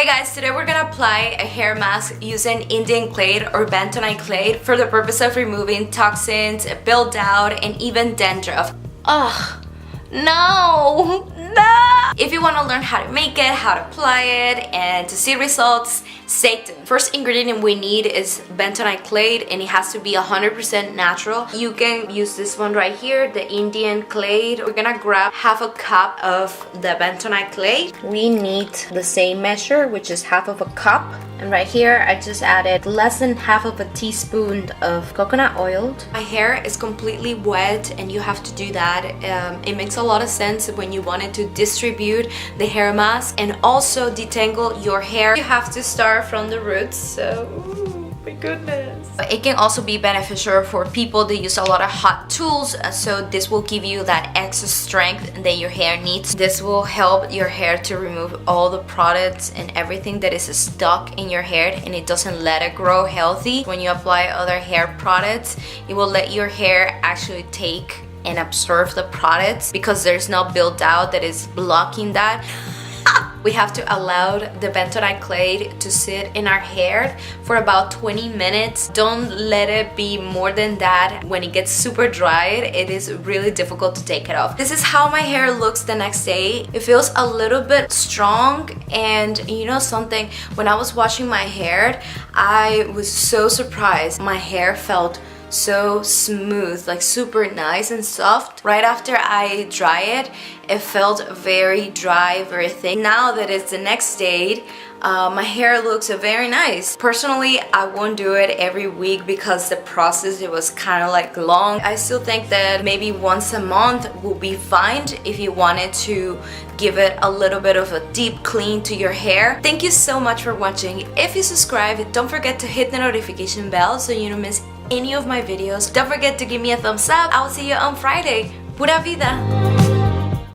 Hey guys, today we're gonna apply a hair mask using Indian clay or Bentonite clay for the purpose of removing toxins, build-out, and even dandruff. Ugh, no! If you want to learn how to make it, how to apply it, and to see results, stay tuned. First ingredient we need is Bentonite clay, and it has to be 100% natural. You can use this one right here, the Indian clay. We're gonna grab half a cup of the Bentonite clay. We need the same measure, which is half of a cup. And right here, I just added less than half of a teaspoon of coconut oil. My hair is completely wet, and you have to do that. It makes a lot of sense when you wanted to distribute the hair mask and also detangle your hair. You have to start from the roots, so my goodness. It can also be beneficial for people that use a lot of hot tools, so this will give you that extra strength that your hair needs. This will help your hair to remove all the products and everything that is stuck in your hair, and it doesn't let it grow healthy. When you apply other hair products, it will let your hair actually take and absorb the products because there's no build out that is blocking that. We have to allow the Bentonite clay to sit in our hair for about 20 minutes. Don't let it be more than that. When it gets super dry, it is really difficult to take it off. This is how my hair looks the next day. It feels a little bit strong, and you know something, when I was washing my hair, I was so surprised. My hair felt so smooth, like super nice and soft. Right after I dry it, it felt very dry, very thin. Now that it's the next day, my hair looks very nice. Personally, I won't do it every week because the process, it was kind of like long. I still think that maybe once a month will be fine if you wanted to give it a little bit of a deep clean to your hair. Thank you so much for watching. If you subscribe, don't forget to hit the notification bell so you don't miss any of my videos. Don't forget to give me a thumbs up. I will see you on Friday. Pura Vida!